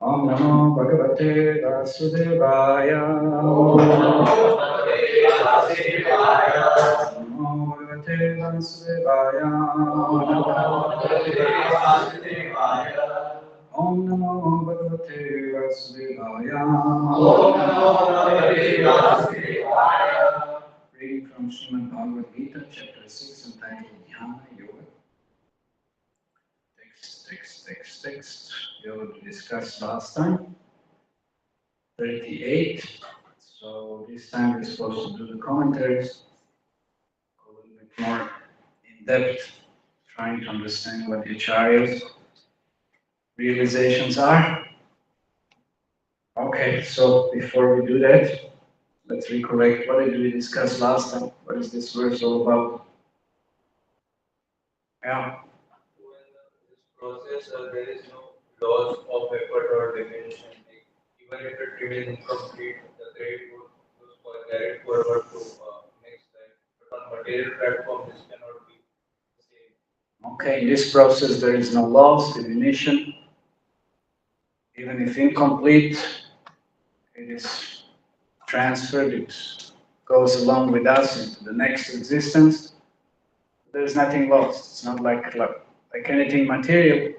Om Namo Bhagavate Vasudevaya. Namo Bhagavate Vasudevaya. Om Namo Bhagavate Vasudevaya. Reading from Srimad Bhagavad Gita, chapter 6, entitled Dhyana Yoga. Text. We already discussed last time. 38. So this time we're supposed to do the commentaries, go a little bit more in depth, trying to understand what the Acharya's realizations are. Okay, so before we do that, let's recollect what did we discuss last time. What is this verse all about? Yeah. This process, there is no loss of effort or diminution. Even if it remains incomplete, the credit was carried forward to next life. But on material platform, this cannot be the same. Okay, in this process there is no loss, diminution. Even if incomplete, it is transferred, it goes along with us into the next existence. There is nothing lost. It's not like anything material.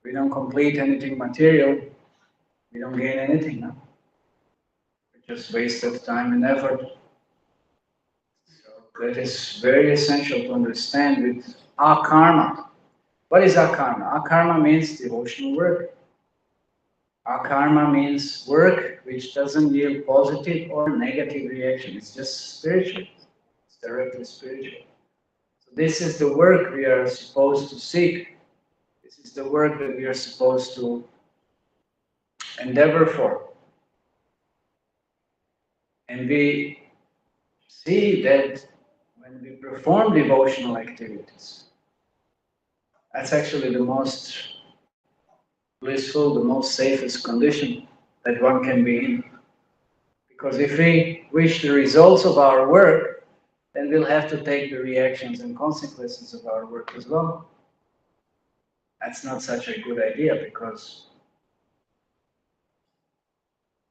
We don't complete anything material, we don't gain anything. No? We just wasted time and effort. So that is very essential to understand with akarma. What is akarma? Akarma means devotional work. Akarma means work which doesn't yield positive or negative reaction. It's just spiritual. It's directly spiritual. So this is the work we are supposed to seek. This is the work that we are supposed to endeavor for. And we see that when we perform devotional activities, that's actually the most blissful, the most safest condition that one can be in. Because if we wish the results of our work, then we'll have to take the reactions and consequences of our work as well. That's not such a good idea, because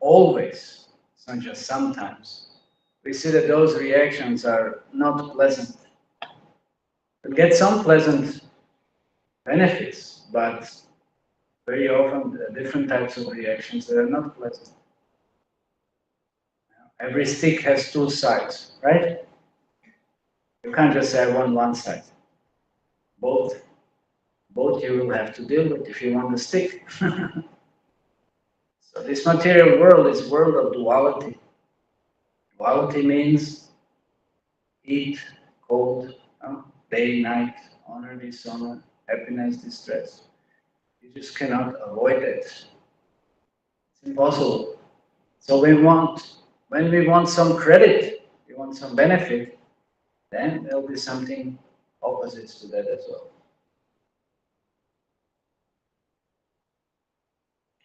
always, it's not just sometimes, we see that those reactions are not pleasant. We get some pleasant benefits, but very often there are different types of reactions that are not pleasant. Every stick has two sides, right? You can't just say I want one side. Both you will have to deal with if you want the stick. So this material world is a world of duality. Duality means heat, cold, day, night, honor, dishonor, happiness, distress. You just cannot avoid it. It's impossible. So when we want some credit, we want some benefit, then there'll be something opposite to that as well.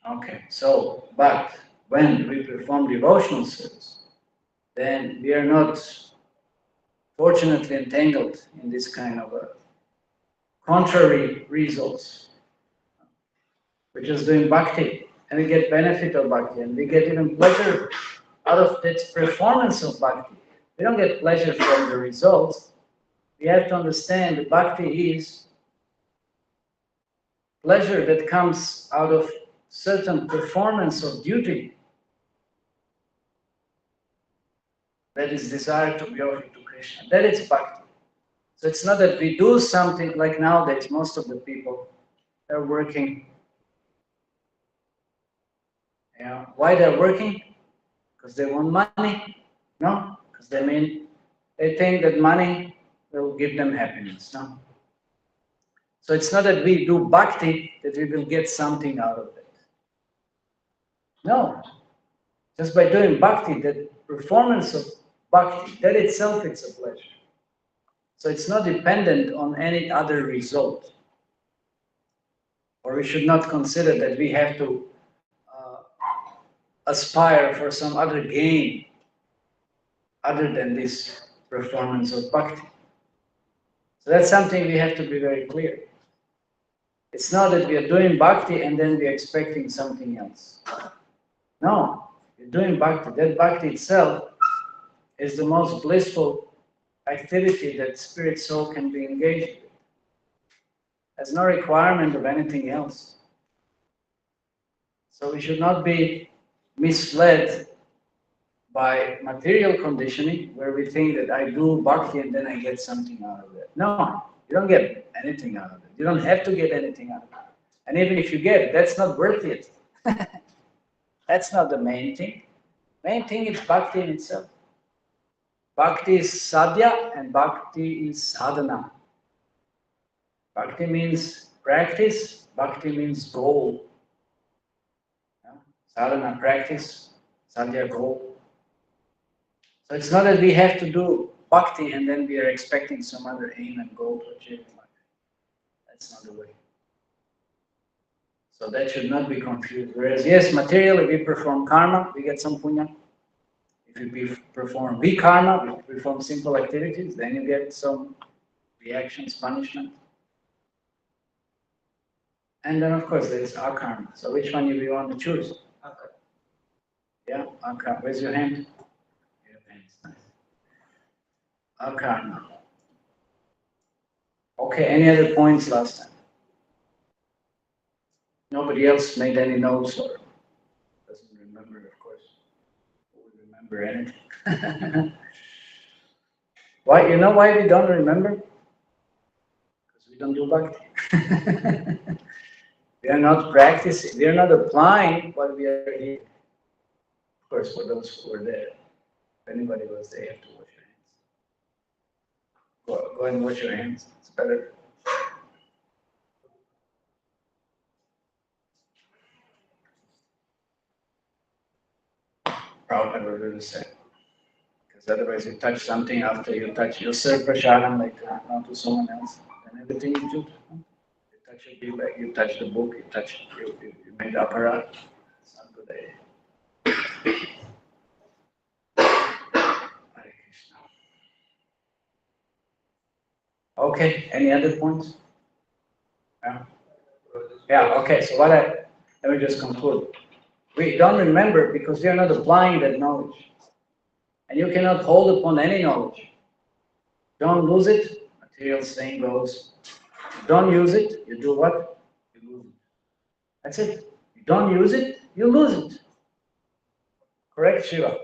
Okay, so, but when we perform devotional service, then we are not fortunately entangled in this kind of contrary results. We're just doing bhakti, and we get benefit of bhakti, and we get even pleasure out of that performance of bhakti. We don't get pleasure from the results. We have to understand that bhakti is pleasure that comes out of certain performance of duty that is desired to be offered to Krishna. That is bhakti. So it's not that we do something like nowadays, most of the people are working. Why they're working? Because they want money. No? Because they think that money will give them happiness. No? So it's not that we do bhakti that we will get something out of it. No. Just by doing bhakti, that performance of bhakti, that itself is a pleasure. So it's not dependent on any other result. Or we should not consider that we have to aspire for some other gain other than this performance of bhakti. So that's something we have to be very clear. It's not that we are doing bhakti and then we are expecting something else. No, you're doing bhakti. That bhakti itself is the most blissful activity that spirit soul can be engaged with. There's no requirement of anything else. So we should not be misled by material conditioning, where we think that I do bhakti and then I get something out of it. No, you don't get anything out of it. You don't have to get anything out of it. And even if you get it, that's not worth it. That's not the main thing. Main thing is bhakti in itself. Bhakti is sadhya and bhakti is sadhana. Bhakti means practice, bhakti means goal. Sadhana, practice, sadhya, goal. So it's not that we have to do bhakti and then we are expecting some other aim and goal to achieve in life. That's not the way. So that should not be confused. Whereas, yes, materially we perform karma, we get some punya. If we perform vikarma, we perform simple activities, then you get some reactions, punishment. And then, of course, there's akarma. So which one do we want to choose? Akarma. Yeah, akarma. Where's your hand? Your hand's nice. Akarma. Okay, any other points last time? Nobody else made any notes or doesn't remember, of course. Who would remember anything? Why? You know why we don't remember? Because we don't do bhakti. We are not practicing, we are not applying what we are hearing. Of course, for those who were there, if anybody was there, you have to wash your hands. Go and wash your hands, it's better. Prabhupada would really say. Because otherwise you touch something after you serve prashadam like not to someone else, then everything you do. You touch a bhilai, you touch the book, you made aparat. It's not a good idea. Okay, any other points? Yeah, okay, so let me just conclude. We don't remember because we are not applying that knowledge. And you cannot hold upon any knowledge. Don't lose it, material saying goes. Don't use it, you do what? You lose it. That's it. You don't use it, you lose it. Correct, Shiva?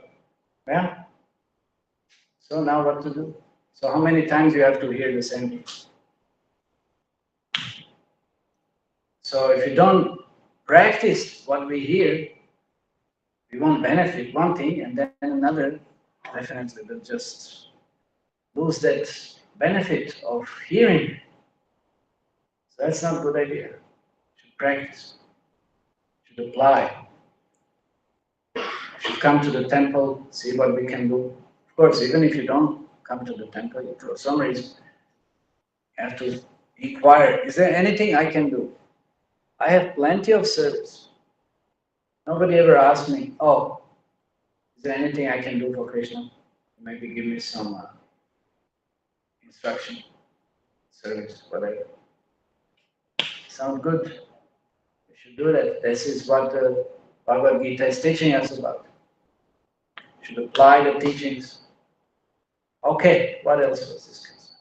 Yeah? So now what to do? So how many times you have to hear the same thing? So if you don't practice what we hear, we won't benefit one thing and then another, definitely we'll just lose that benefit of hearing. So that's not a good idea. You should practice. You should apply. You should come to the temple, see what we can do. Of course, even if you don't come to the temple, for some reason, you have to inquire, is there anything I can do? I have plenty of service. Nobody ever asked me, oh, is there anything I can do for Krishna? Maybe give me some instruction, service, whatever. Sound good? We should do that. This is what the Bhagavad Gita is teaching us about. We should apply the teachings. Okay, what else was discussed?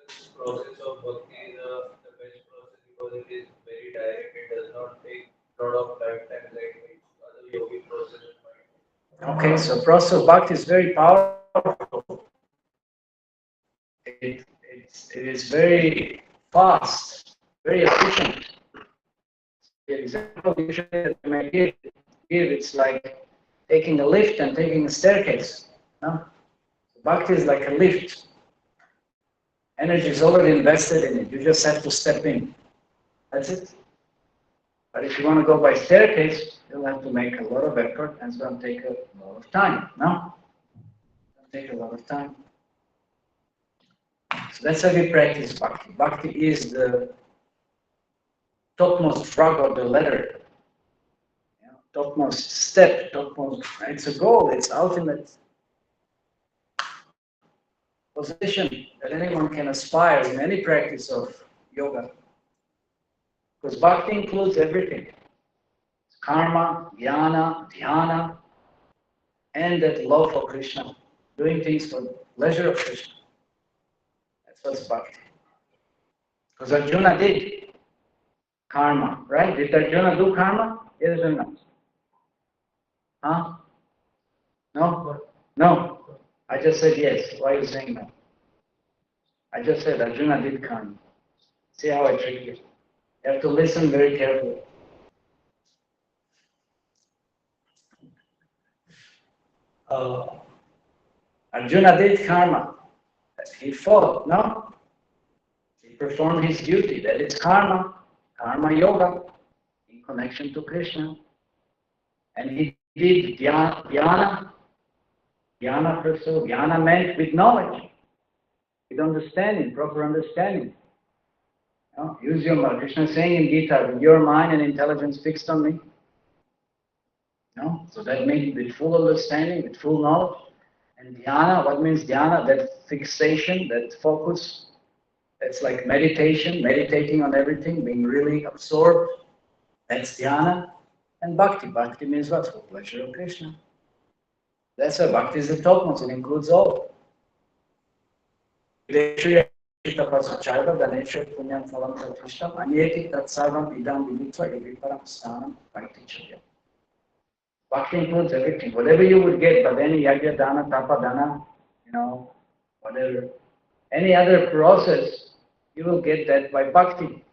This process of bhakti is the best process because it is very direct. It does not take a lot of lifetime like other yogi processes might. Okay, so process of bhakti is very powerful. It is very fast, very efficient. The example usually that I may give, it's like taking a lift and taking a staircase. No? Bhakti is like a lift. Energy is already invested in it. You just have to step in. That's it. But if you want to go by staircase, you'll have to make a lot of effort and it's going to take a lot of time. No? It's going to take a lot of time. So that's how we practice bhakti. Bhakti is the topmost rung of the ladder. Topmost step, topmost. It's a goal, it's ultimate position that anyone can aspire in any practice of yoga. Because bhakti includes everything. It's karma, jnana, dhyana, and that love for Krishna. Doing things for the pleasure of Krishna. That's what's bhakti. Because Arjuna did karma, right? Did Arjuna do karma? Yes or no? Huh? No? No. I just said yes. Why are you saying no? I just said Arjuna did karma. See how I trick you? You have to listen very carefully. Arjuna did karma. He fought, no? He performed his duty. That is karma. Karma yoga in connection to Krishna. And he did dhyana. Dhyana, first of all, dhyana meant with knowledge, with understanding, proper understanding. Use your mind. Krishna is saying in Gita, with your mind and intelligence fixed on me. So that means with full understanding, with full knowledge. And dhyana, what means dhyana? That fixation, that focus. That's like meditation, meditating on everything, being really absorbed. That's dhyana. And bhakti. Bhakti means what? For pleasure of Krishna. That's why bhakti is the topmost. It includes all. Bhakti includes everything. Whatever you would get, but any yajna, dana, tapa, dana, whatever, any other process, you will get that by bhakti.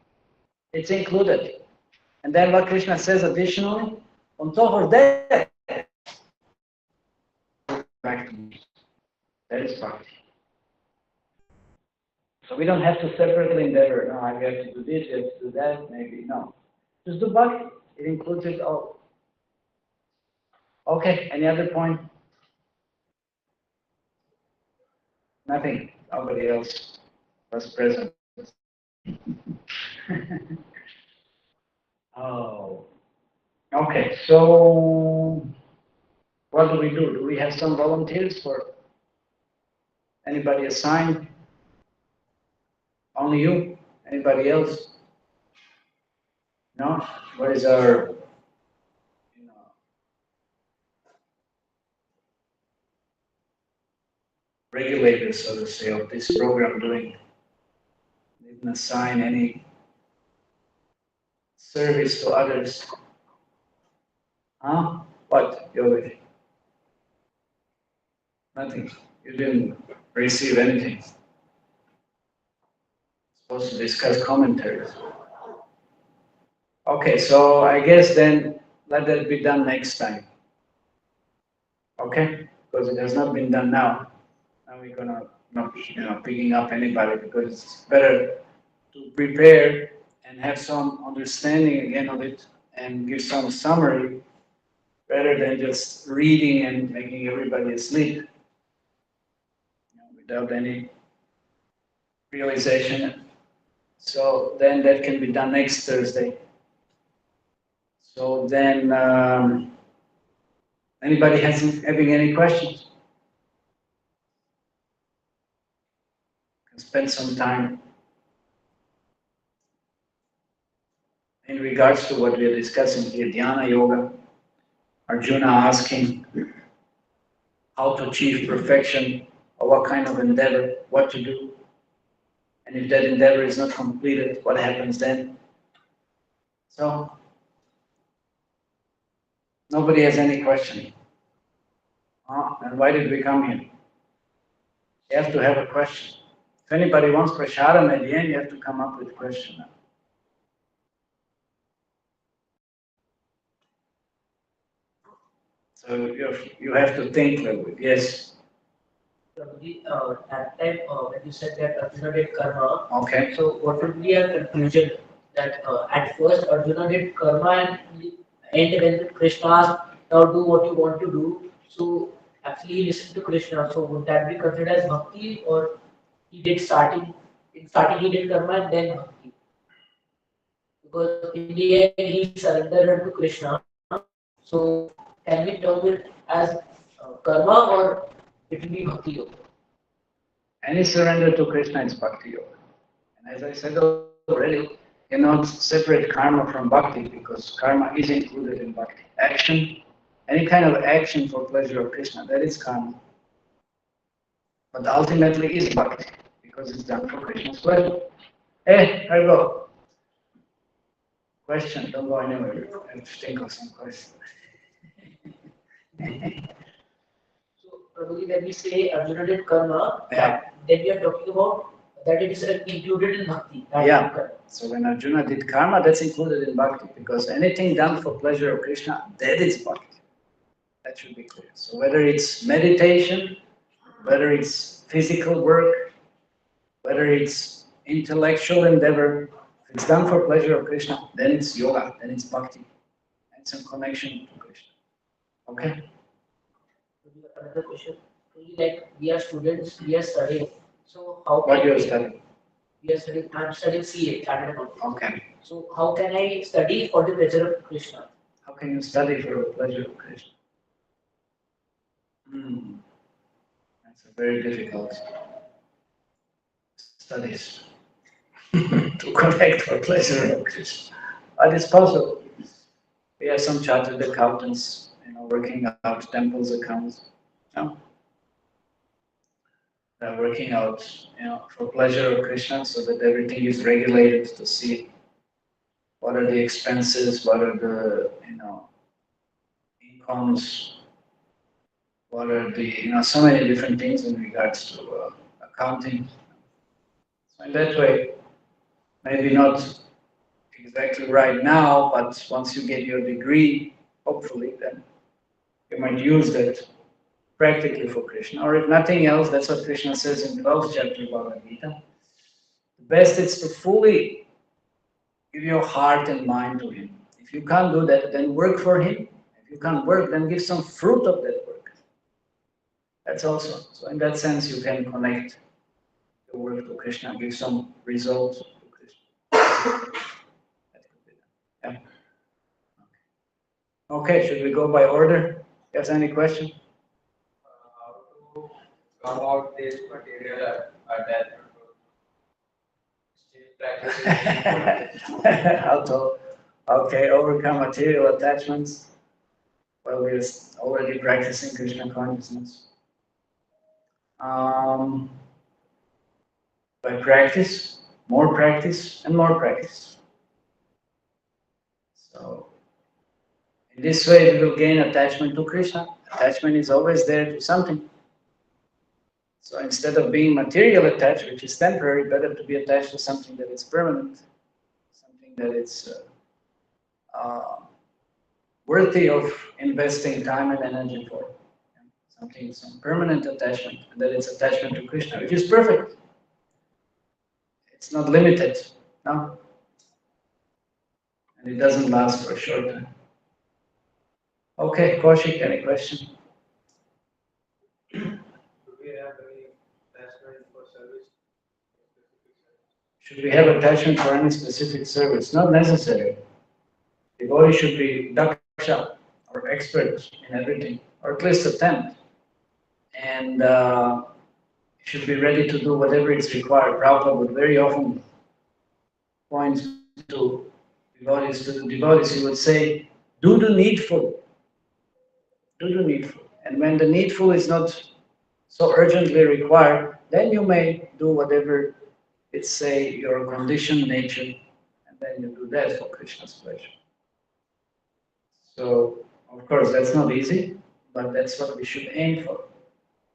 It's included. And then what Krishna says additionally, on top of that, bhakti. That is bhakti. So we don't have to separately endeavor. No, I have to do this, you have to do that, maybe. No. Just do bhakti. It includes it all. Okay, any other point? Nothing. Nobody else was present. Oh. Okay, so what do we do? Do we have some volunteers for anybody assigned? Only you? Anybody else? No? What is our, regulator, so to say, of this program doing? Didn't assign any service to others. Huh? What, Yogi? Nothing. You didn't receive anything. Supposed to discuss commentaries. Okay, so I guess then let that be done next time. Okay? Because it has not been done now. Now we're gonna not picking up anybody, because it's better to prepare and have some understanding again of it and give some summary rather than just reading and making everybody asleep without any realization. So then that can be done next Thursday. So then, anybody having any questions? Can spend some time in regards to what we are discussing here, Dhyana Yoga. Arjuna asking how to achieve perfection, or what kind of endeavor, what to do. And if that endeavor is not completed, what happens then? So, nobody has any question. And why did we come here? You have to have a question. If anybody wants prasadam at the end, you have to come up with a question. So you have to think a little bit. Yes. At time when you said that Arjuna did karma, Okay. so what would be a conclusion that at first Arjuna did karma and when Krishna asked, now do what you want to do, so actually he listened to Krishna. So would that be considered as bhakti, or he did in starting he did karma and then bhakti? Because in the end he surrendered to Krishna. So can we term it as karma, or it will be bhakti yoga? Any surrender to Krishna is bhakti yoga. And as I said already, you cannot separate karma from bhakti, because karma is included in bhakti. Action, any kind of action for pleasure of Krishna, that is karma. But ultimately is bhakti, because it's done for Krishna's pleasure. Hey, here we go. Question, don't go anywhere. I have to think of some question. So, Prabhuji, when we say Arjuna did karma, Yeah. then we are talking about that it is included in bhakti. Yeah. So when Arjuna did karma, that's included in bhakti, because anything done for pleasure of Krishna, that is bhakti. That should be clear. So whether it's meditation, whether it's physical work, whether it's intellectual endeavor, if it's done for pleasure of Krishna, then it's yoga, then it's bhakti, and some connection to Krishna. Okay? Another question. Like we are students, we are studying. So how What can you are studying? we are studying? I'm studying CA, Chartered Accountant. Okay. So how can I study for the pleasure of Krishna? How can you study for the pleasure of Krishna? That's a very difficult studies to connect for pleasure of Krishna. But it's possible. We have some chartered accountants, working out temples accounts. They're working out, for pleasure of Krishna, so that everything is regulated to see what are the expenses, what are the, incomes, what are the, so many different things in regards to accounting. So in that way, maybe not exactly right now, but once you get your degree, hopefully, then you might use that practically for Krishna. Or if nothing else, that's what Krishna says in 12th chapter of Bhagavad Gita. The best is to fully give your heart and mind to Him. If you can't do that, then work for Him. If you can't work, then give some fruit of that work. That's also. So in that sense, you can connect your work to Krishna, give some results to Krishna. That could be done. Yeah. Okay, should we go by order? Yes, any question? How to come out this material attachment? practicing. How to, okay, overcome material attachments. Well, we're already practicing Krishna consciousness. By practice, and more practice. So, in this way, we will gain attachment to Krishna. Attachment is always there to something. So instead of being material attached, which is temporary, better to be attached to something that is permanent, something that is worthy of investing time and energy for. Something, some permanent attachment, and that it's attachment to Krishna, which is perfect. It's not limited, no? And it doesn't last for a short time. Okay, Kaushik, any question? Do we have any attachment for service? Should we have attachment for any specific service? Not necessary. The devotee should be daksha, or expert in everything, or at least attempt. And should be ready to do whatever is required. Prabhupada would very often point to the devotees, he would say, do the needful. Do the needful. And when the needful is not so urgently required, then you may do whatever it's say your conditioned nature, and then you do that for Krishna's pleasure. So, of course, that's not easy, but that's what we should aim for.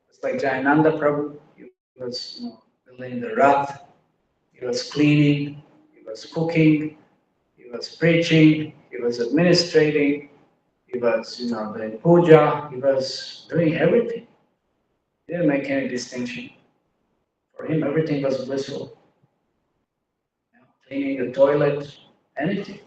It's like Jayananda Prabhu, he was building the rath, he was cleaning, he was cooking, he was preaching, he was administrating, he was doing puja, he was doing everything. He didn't make any distinction. For him, everything was blissful. Cleaning the toilet, anything.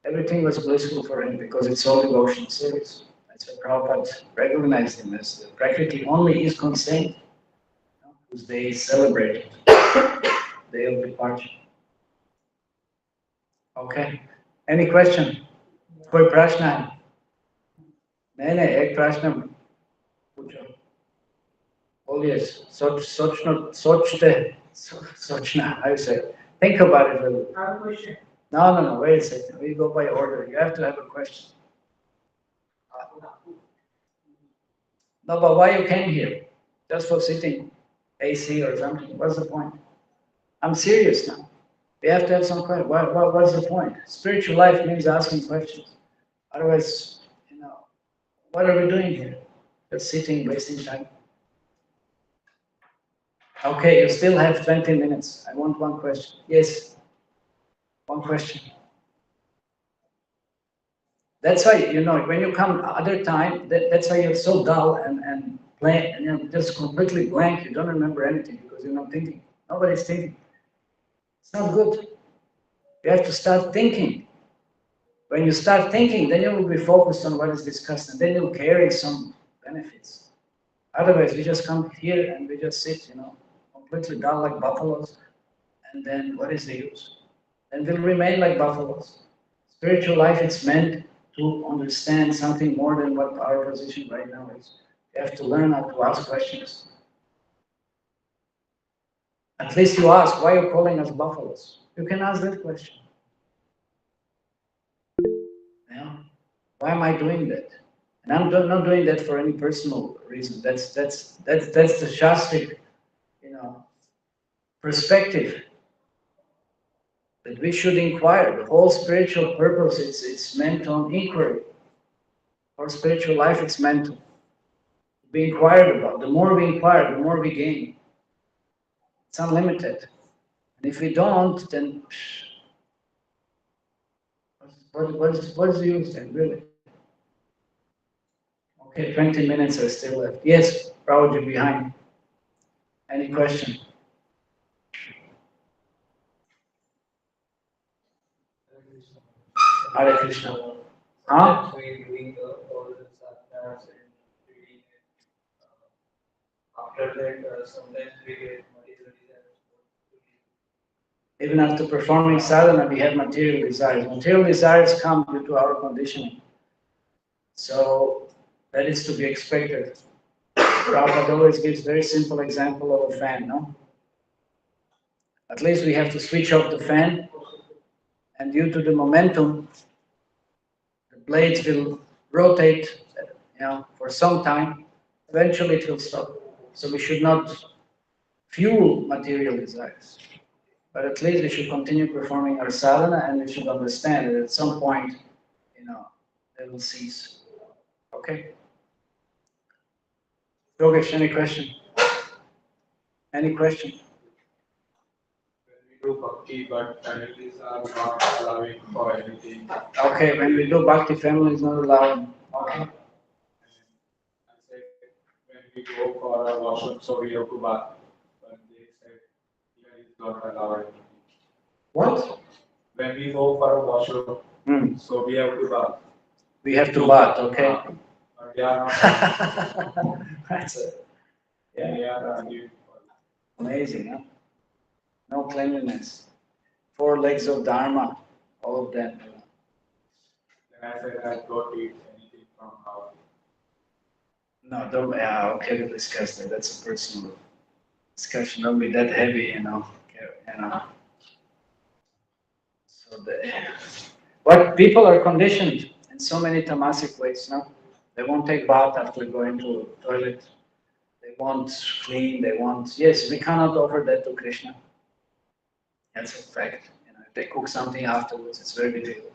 Everything was blissful for him because it's all devotional service. That's why Prabhupada recognized him as practically only ISKCON saint whose day is celebrated, day of departure. Okay. Any question? कोई प्रश्न है? नहीं एक प्रश्न पूछो. बोलिए सोचना. How you say? Think about it a little. I have a question. No. Wait a second. We go by order. You have to have a question. No, but why you came here? Just for sitting, AC or something? What's the point? I'm serious now. We have to have some question. What's the point? Spiritual life means asking questions. Otherwise, what are we doing here? Just sitting, wasting time. Okay, you still have 20 minutes. I want one question. Yes, one question. That's why, when you come other time, that's why you're so dull and blank, and just completely blank. You don't remember anything because you're not thinking. Nobody's thinking. It's not good. You have to start thinking. When you start thinking, then you will be focused on what is discussed, and then you'll carry some benefits. Otherwise, we just come here and we just sit, completely dull like buffaloes, and then what is the use? And we'll remain like buffaloes. Spiritual life is meant to understand something more than what our position right now is. You have to learn how to ask questions. At least you ask, why are you calling us buffaloes? You can ask that question. Yeah. Why am I doing that? And I'm not doing that for any personal reason. That's the Shastric, perspective. That we should inquire. The whole spiritual purpose, it's meant on inquiry. Our spiritual life, it's meant to be inquired about. The more we inquire, the more we gain. It's unlimited. And if we don't, then what is the use then, really? Okay, 20 minutes are still left. Yes, Prabhuji behind. Any question? Hare Krishna. Huh? Doing all the sadhanas and reading it. After that, sometimes we get material desires. Even after performing sadhana, we have material desires. Material desires come due to our conditioning. So that is to be expected. Prabhupada always gives very simple example of a fan, no? At least we have to switch off the fan, and due to the momentum, the blades will rotate, for some time. Eventually it will stop. So we should not fuel material desires. But at least we should continue performing our sadhana, and we should understand that at some point, they will cease. Okay? Yogesh, any question? Any question? When we do bhakti, but families are not allowing for anything. Okay, when we do bhakti, family is not allowed. Okay. And I said, when we go for a washroom, so we have to bath. But they said, here is not allowed. What? When we go for a washroom, so we have to bath. We have to bath, okay? But they are not. That's it. They are arguing for it. Amazing, huh? No cleanliness. 4 legs of Dharma, all of them. Then I said, I don't eat anything from now. No, don't, okay, we'll discuss that. That's a personal discussion. Don't be that heavy, Okay. So but people are conditioned in so many tamasic ways, no? They won't take bath after going to the toilet. They won't clean, yes, we cannot offer that to Krishna. That's a fact. If they cook something afterwards, it's very difficult.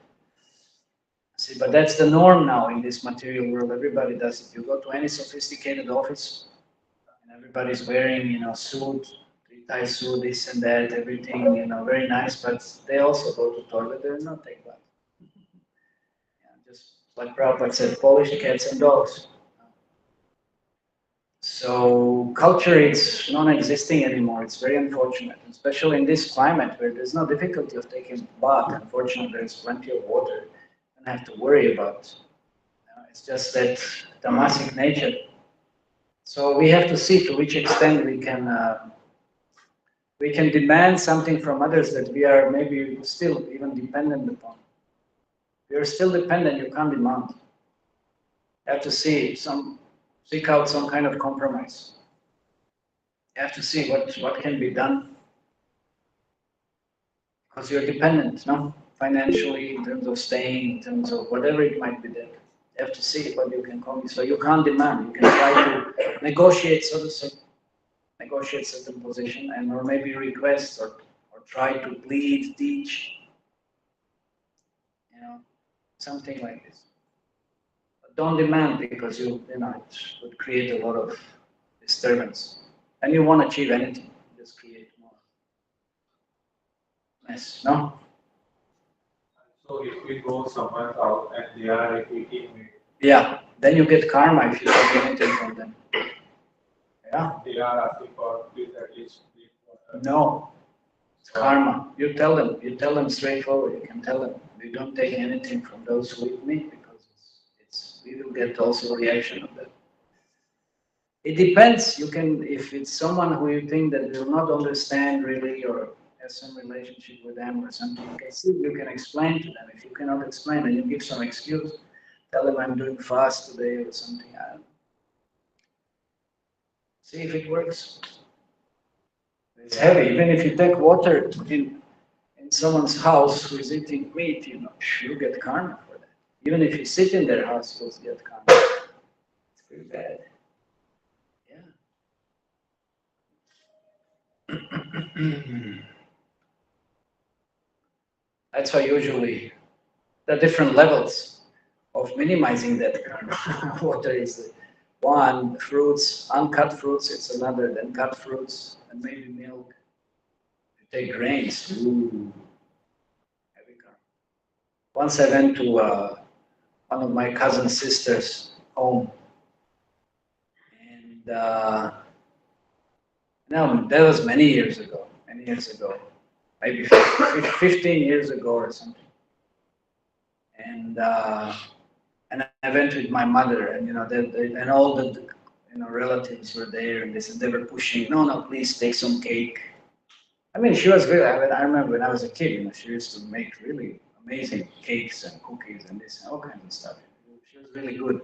See, but that's the norm now in this material world. Everybody does it. You go to any sophisticated office, and everybody's wearing, suit, three-tie suit, this and that, everything, very nice. But they also go to toilet. They're not take bath. Just like Prabhupada said, Polish cats and dogs. So culture is non-existing anymore. It's very unfortunate, especially in this climate where there's no difficulty of taking bath. Unfortunately, there's plenty of water. You don't have to worry about. It's just that tamasic nature. So we have to see to which extent we can demand something from others that we are maybe still even dependent upon. If you're still dependent, you can't demand. You have to seek out some kind of compromise. You have to see what can be done. Because you're dependent, no? Financially, in terms of staying, in terms of whatever it might be there. You have to see what you can come. So you can't demand. You can try to negotiate certain position, and or maybe request or try to plead, teach, something like this. But don't demand because it would create a lot of disturbance. And you won't achieve anything. Just create more mess, no? So if we go somewhere out and they are eating meat, Yeah, then you get karma if you take anything from them. Yeah? they are asking for please at least drink water. No, it's karma. You tell them straightforward. You can tell them we don't take anything from those who eat meat because we will get also reaction of that. It depends. If it's someone who you think that will not understand really or have some relationship with them or something, you can explain to them. If you cannot explain, then you give some excuse. Tell them I'm doing fast today or something. I don't know. See if it works. It's heavy. Even if you take water in someone's house who is eating meat, you get karma for that. Even if you sit in their house, you'll get karma. It's pretty bad. Yeah. That's why usually there are different levels of minimizing that karma. Water is one, fruits, uncut fruits, it's another, then cut fruits, and maybe milk. You take grains, heavy karma. Once I went to one of my cousin's sisters' home, and no, that was many years ago, maybe 15 years ago or something. And I went with my mother, and and all the relatives were there, and they were pushing. No, please take some cake. I mean, she was really. I remember when I was a kid, she used to make really amazing cakes and cookies and this and all kinds of stuff. She was really good.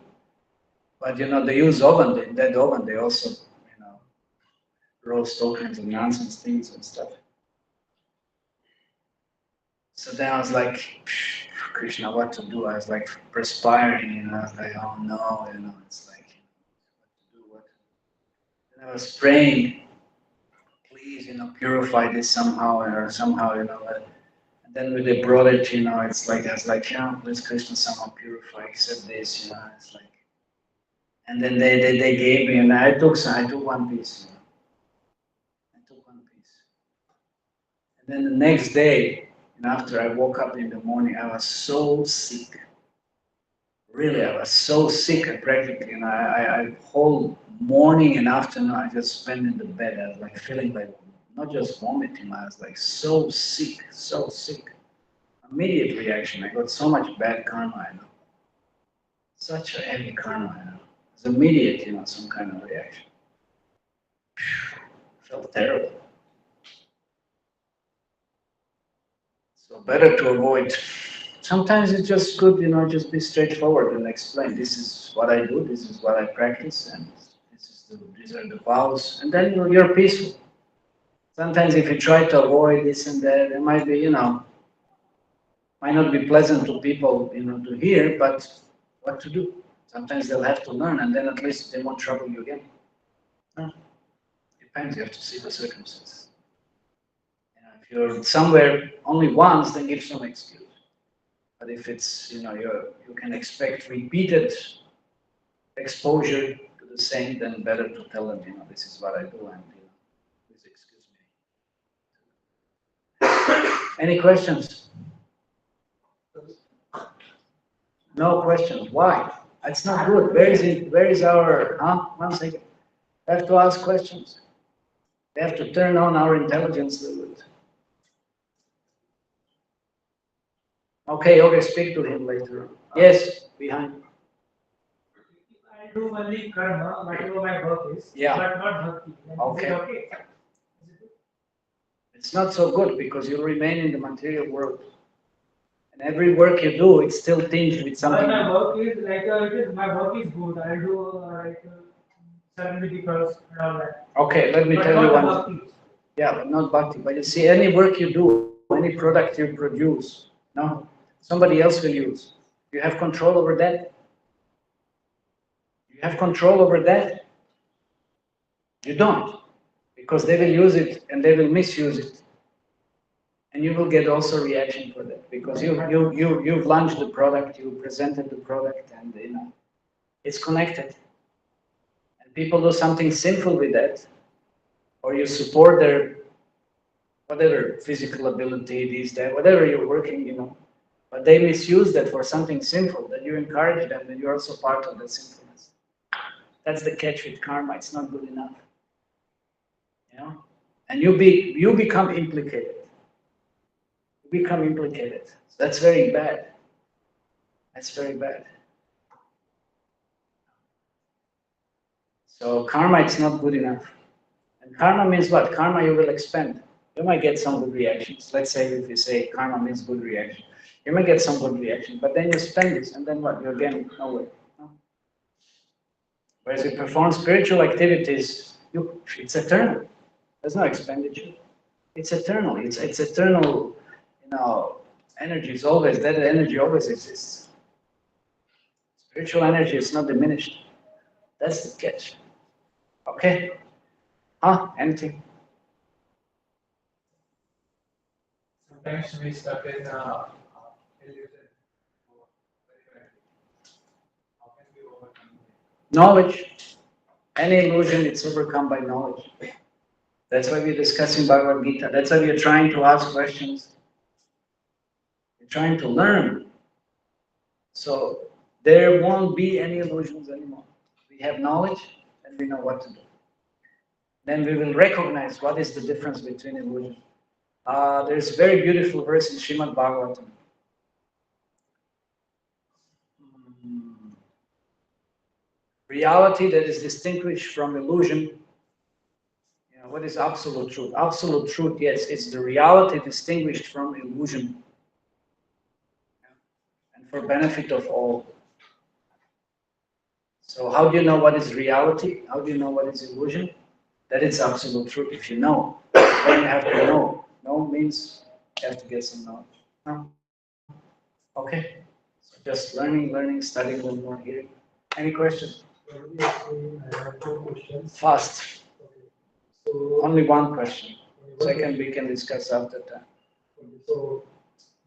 But they use oven. In that oven, they also roast all kinds of nonsense things and stuff. So then I was like, Krishna, what to do? I was like perspiring, I was like, oh no, it's like, what to do, what to do. And I was praying, please, purify this somehow, or somehow, and then when they brought it, it's like, I was like, please, Krishna, somehow purify, accept this, it's like, and then they gave me, and I took one piece, I took one piece. And then the next day, after I woke up in the morning, I was so sick. Really, I was so sick, practically, I whole morning and afternoon I just spent in the bed. I was like feeling like not just vomiting. I was like so sick, so sick. Immediate reaction. I got so much bad karma. Such a heavy karma. It's immediate, some kind of reaction. Felt terrible. So better to avoid. Sometimes it's just good, just be straightforward and explain. This is what I do. This is what I practice, and these are the vows. And then you're peaceful. Sometimes if you try to avoid this and that, it might be, might not be pleasant to people, to hear. But what to do? Sometimes they'll have to learn, and then at least they won't trouble you again. No. Depends. You have to see the circumstances. If you're somewhere only once, then give some excuse. But if it's, you can expect repeated exposure to the same, then better to tell them, this is what I do, and please excuse me. Any questions? No questions. Why? It's not good. Where is our, 1 second. We have to ask questions. We have to turn on our intelligence a little bit. Okay, speak to him later on. Yes, behind. I do only karma, whatever my work is, Yeah. but not bhakti. Okay. Okay. It's not so good because you remain in the material world. And every work you do, it's still tinged with something. But my work is like, my work is good. I do serving the people and all that. Okay, let me But tell you not one. bhakti. Yeah, but not bhakti. But you see, any work you do, any product you produce, somebody else will use. You have control over that? You have control over that? You don't. Because they will use it and they will misuse it. And you will get also reaction for that. Because you've launched the product, you presented the product, and it's connected. And people do something sinful with that, or you support their whatever physical ability, this, that, whatever you're working, but they misuse that for something sinful, that you encourage them, and you're also part of that sinfulness. That's the catch with karma. It's not good enough. And you become implicated. You become implicated. So that's very bad. That's very bad. So karma, it's not good enough. And karma means what? Karma you will expend. You might get some good reactions. Let's say if you say karma means good reaction. You might get some good reaction, but then you spend this, and then what? You're getting nowhere. No? Whereas you perform spiritual activities, it's eternal. There's no expenditure. It's eternal. It's eternal. Energy is always, that energy always exists. Spiritual energy is not diminished. That's the catch. Okay? Anything? Sometimes we stuck in illusion. How can we overcome it? Knowledge. Any illusion, it's overcome by knowledge. That's why we're discussing Bhagavad Gita. That's why we're trying to ask questions. We're trying to learn. So there won't be any illusions anymore. We have knowledge and we know what to do. Then we will recognize what is the difference between illusion. There's a very beautiful verse in Srimad Bhagavatam. Reality that is distinguished from illusion. What is absolute truth? Absolute truth, yes, it's the reality distinguished from illusion. And for benefit of all. So how do you know what is reality? How do you know what is illusion? That it's absolute truth. If you know, then you have to know. Know means you have to get some knowledge. No? Okay. So just learning, studying a little more here. Any questions? Actually, I have 4 questions. Fast. Okay. So, Only one question. one Second we can discuss after that. question. So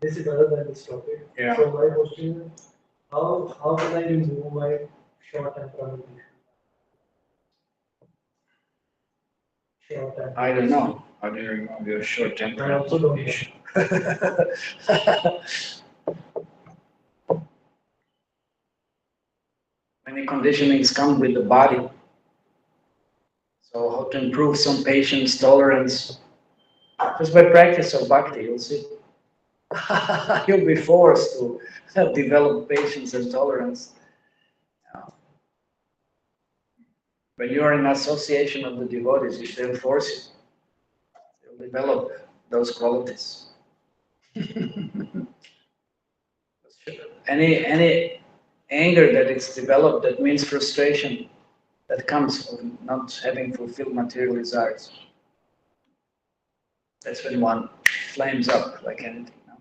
this is other than this topic. Yeah. So my question is, how can I remove my short temperament issue? Short temperament. I don't know. How do you remove your short temper? I also don't know. issue? Many conditionings come with the body. So how to improve some patience, tolerance? Just by practice of bhakti, you'll see. You'll be forced to develop patience and tolerance. When you are in association of the devotees, if they'll force you, you'll develop those qualities. Any anger that is developed, that means frustration that comes from not having fulfilled material desires. That's when one flames up like anything. No?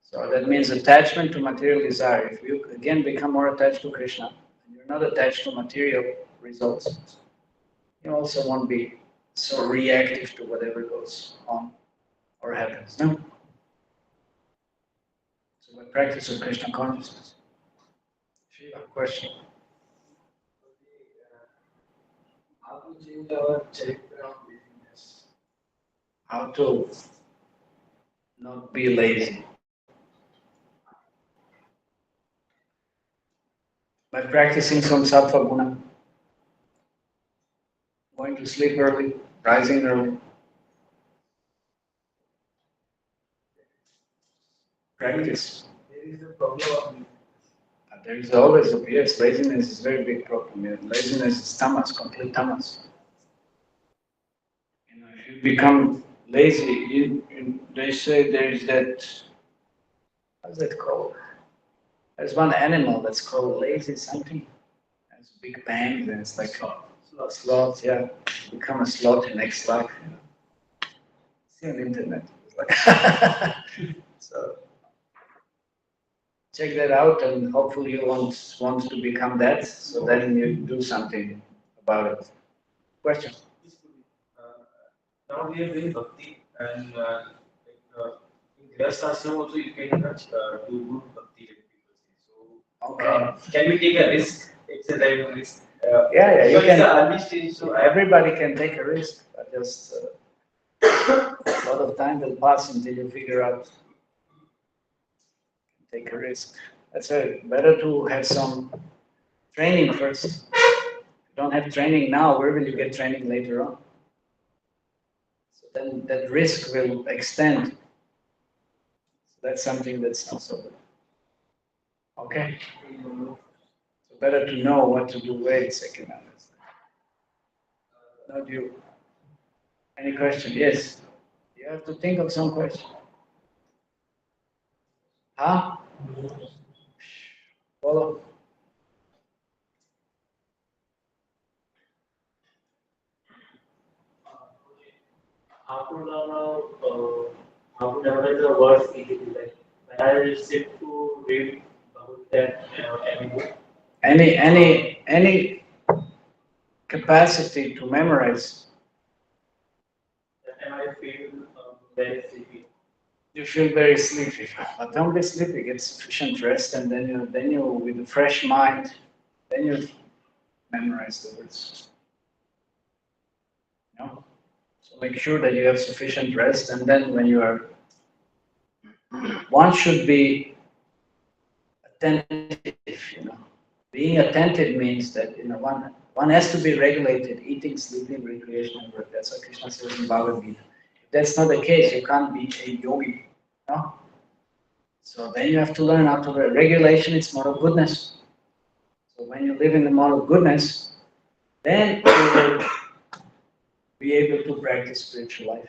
So that means attachment to material desire. If you again become more attached to Krishna, and you're not attached to material results, you also won't be so reactive to whatever goes on or happens. No? So by practice of Krishna consciousness. Shiva, question. How to change our character of laziness? How to not be lazy. By practicing some sattva guna, going to sleep early, rising early. Practice. There is a problem of laziness. There is always a yes, laziness is a very big problem. Yeah. Laziness is tamas, complete tamas. You know, if you become lazy, they say there is that, how's that called? There's one animal that's called lazy something. Has big bangs and it's like sloth, yeah. You become a sloth in next life. You know. See on the internet. It's like so check that out and hopefully you want to become that, so then you do something about it. Question? Now we are doing bhakti and in Grihastha ashram also you can do good bhakti like people say. So Okay. can we take a risk? It's a type of risk. Yeah, you because can. it's an early stage, So everybody can take a risk, but just a lot of time will pass until you figure out. Take a risk. That's it. Better to have some training first. If you don't have training now, where will you get training later on? So then that risk will extend. So that's something that's not so good. Okay? So better to know what to do. Wait a second. Not you. Any question? Yes. You have to think of some question. Huh? Follow. How to learn how to memorize the words easily. Like when I sit to read about that any book. Any capacity to memorize, That time I feel very sleepy. you feel very sleepy. But don't be sleepy. Get sufficient rest, and then you with a fresh mind, then you memorize the words. You know? So make sure that you have sufficient rest, and then when you are, one should be attentive. You know, being attentive means that one has to be regulated, eating, sleeping, recreation, and work. That's what Krishna says in Bhagavad Gita. If that's not the case, you can't be a yogi. No? So then you have to learn how to regulation. It's mode of goodness. So when you live in the mode of goodness, then you will be able to practice spiritual life.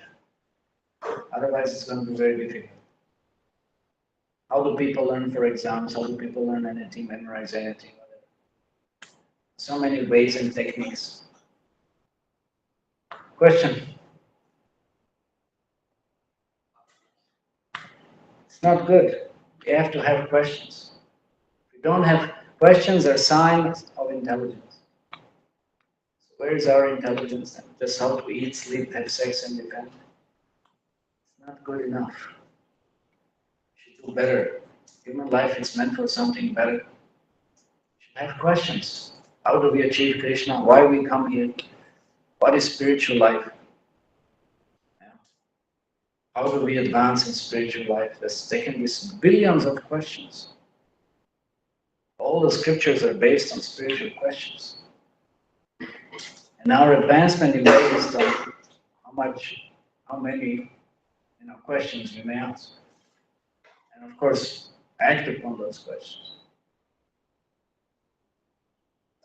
Otherwise, it's going to be very difficult. How do people learn for exams? How do people learn anything, memorize anything, whatever? So many ways and techniques. Question? It's not good. You have to have questions. If you don't have questions, are signs of intelligence. So where is our intelligence then? Just how to eat, sleep, have sex, and depend. It's not good enough. You should do better. Human life is meant for something better. You should have questions. How do we achieve Krishna? Why we come here? What is spiritual life? How do we advance in spiritual life? There can be billions of questions. All the scriptures are based on spiritual questions. And our advancement in wisdom, how many questions we may ask. And of course, act upon those questions.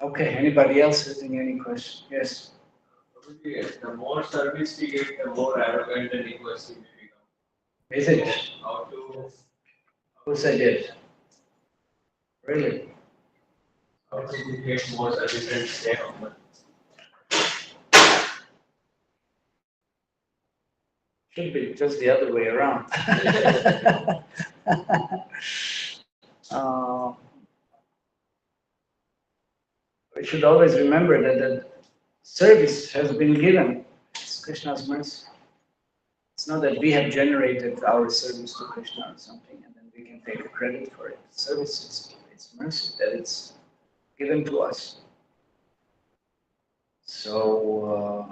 Okay, anybody else having any questions? Yes. The more service we get, the more arrogant and egoistic we become. Is it? How to Who said it? Really? get more service and stay humble? Should be just the other way around. We should always remember that the service has been given. It's Krishna's mercy. It's not that we have generated our service to Krishna or something and then we can take credit for it. Service, it's mercy that it's given to us. So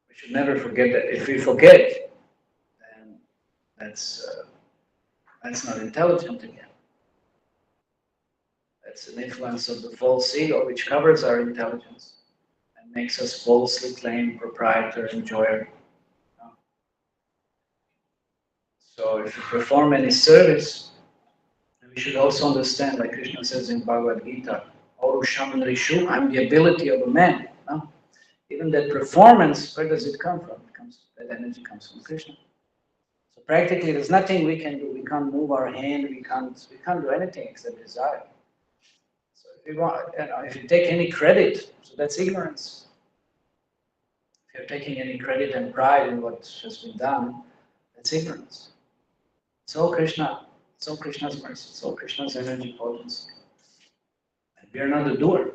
we should never forget that. If we forget, then that's not intelligent again. That's an influence of the false ego which covers our intelligence and makes us falsely claim proprietor, enjoyer. So if you perform any service, we should also understand, like Krishna says in Bhagavad Gita, Orusham Rishu, I'm the ability of a man. No? Even that performance, where does it come from? That energy comes from Krishna. So practically there's nothing we can do. We can't move our hand, we can't do anything except desire. So if you take any credit, so that's ignorance. If you're taking any credit and pride in what has been done, that's ignorance. It's all Krishna. It's all Krishna's mercy. It's all Krishna's energy potency. And we are not the doer.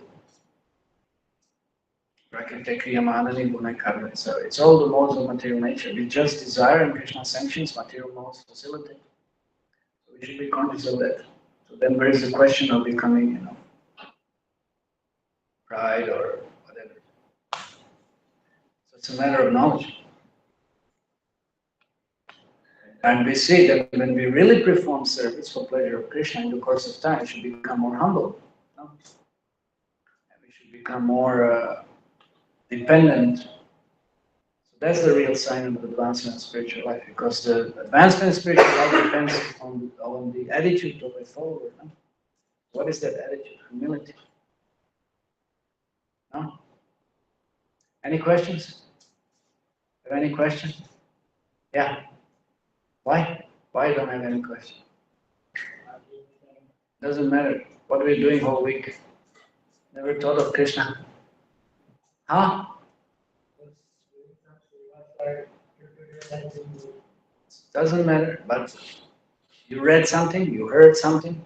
So it's all the modes of material nature. We just desire and Krishna sanctions material modes facilitate. So we should be conscious of that. So then where is the question of becoming, pride or whatever. So it's a matter of knowledge. And we see that when we really perform service for pleasure of Krishna in the course of time, we should become more humble. And we should become more dependent. So that's the real sign of advancement in spiritual life, because the advancement in spiritual life depends on the attitude of a follower. No? What is that attitude? Humility. No? Any questions? Have any questions? Yeah. Why? Why don't I have any questions? Doesn't matter. What are we doing all week? Never thought of Krishna. Huh? Doesn't matter, but you read something, you heard something.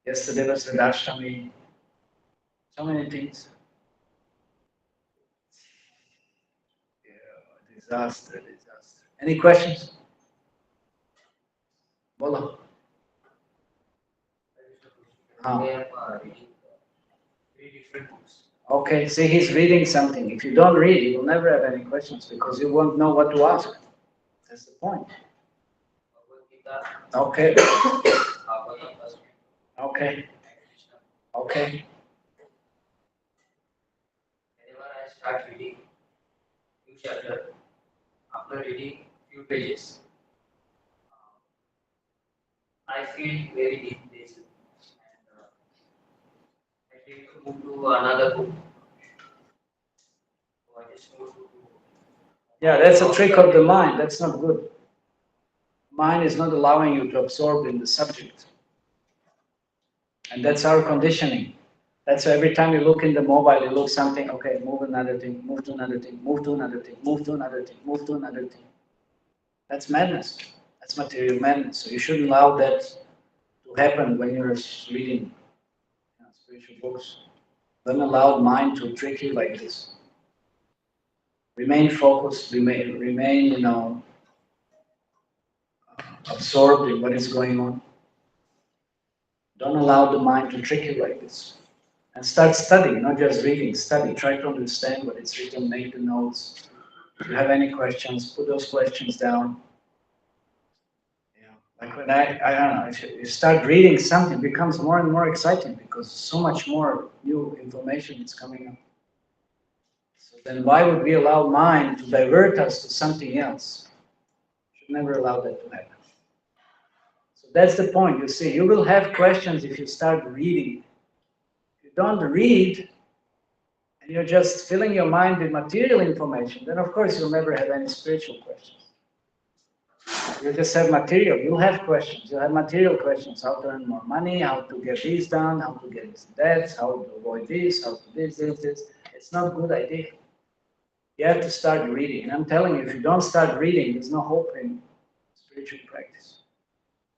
Yesterday was the Ashtami. So many things. Yeah, disaster. Any questions? Bola. Okay, see, he's reading something. If you don't read, you will never have any questions because you won't know what to ask. That's the point. Okay. Okay. Okay. Whenever I start reading new chapter, after reading few pages, I feel very deep this, and I take to move to another book. So I just move to. Yeah, that's a trick of the mind. That's not good. Mind is not allowing you to absorb in the subject. And that's our conditioning. That's why every time you look in the mobile, you look something, okay, move another thing, move to another thing, move to another thing, move to another thing, move to another thing. That's madness. That's material madness. So you shouldn't allow that to happen when you're reading spiritual books. Don't allow mind to trick you like this. Remain focused, remain, absorbed in what is going on. Don't allow the mind to trick you like this. And start studying, not just reading, study. Try to understand what it's written, make the notes. If you have any questions, put those questions down. Like when I don't know, if you start reading something, it becomes more and more exciting because so much more new information is coming up. So then why would we allow mind to divert us to something else? Should never allow that to happen. So that's the point, you see. You will have questions if you start reading. If you don't read, and you're just filling your mind with material information, then of course you'll never have any spiritual questions. You just have material, you'll have questions, you'll have material questions, how to earn more money, how to get this done, how to get this debts, how to avoid this, how to this. It's not a good idea. You have to start reading, and I'm telling you, if you don't start reading, there's no hope in spiritual practice.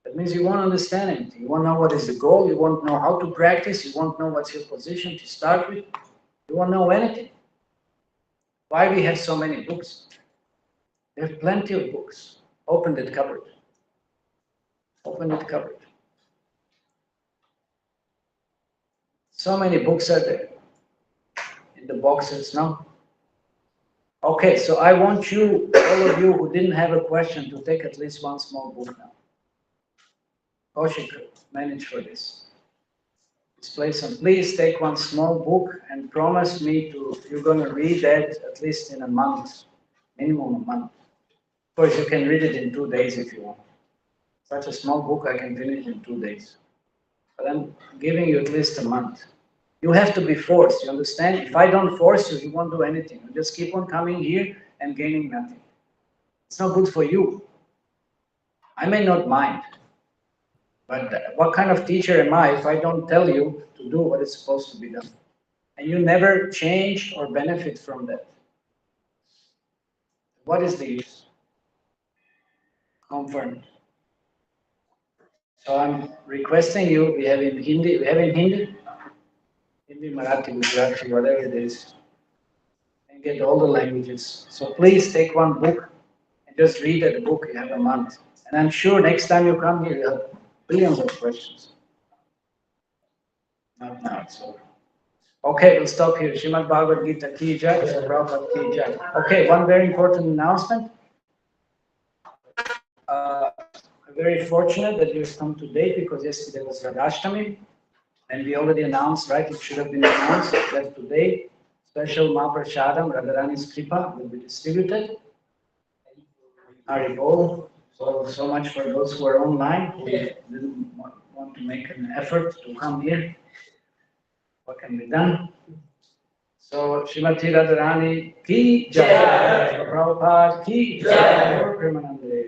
That means you won't understand anything, you won't know what is the goal, you won't know how to practice, you won't know what's your position to start with, you won't know anything. Why we have so many books? We have plenty of books. Open that cupboard. Open that cupboard. So many books are there. In the boxes, no? Okay, so I want you, all of you who didn't have a question, to take at least one small book now. Kaushik, manage for this. Display some. Please take one small book and promise me you're going to read that at least in a month. Minimum a month. Of course, you can read it in 2 days if you want. Such a small book I can finish in 2 days. But I'm giving you at least a month. You have to be forced, you understand? If I don't force you, you won't do anything. You just keep on coming here and gaining nothing. It's not good for you. I may not mind. But what kind of teacher am I if I don't tell you to do what is supposed to be done? And you never change or benefit from that. What is the use? Confirmed. So I'm requesting you, we have in Hindi, Hindi, Marathi, Gujarati, whatever it is, and get all the languages. So please take one book and just read that book. You have a month. And I'm sure next time you come here, you have billions of questions. Not now, it's over. Okay, we'll stop here. Srimad Bhagavad Gita ki jai, Prabhupada ki jai. Okay, one very important announcement. Very fortunate that you've come today because yesterday was Radhashtami and we already announced, right? It should have been announced that today special Mahaprashadam, Radharani's Kripa, will be distributed. Haribol. So much for those who are online who didn't want to make an effort to come here. What can be done? So Srimati Radharani ki jai, Prabhupada ki jai, Premanande.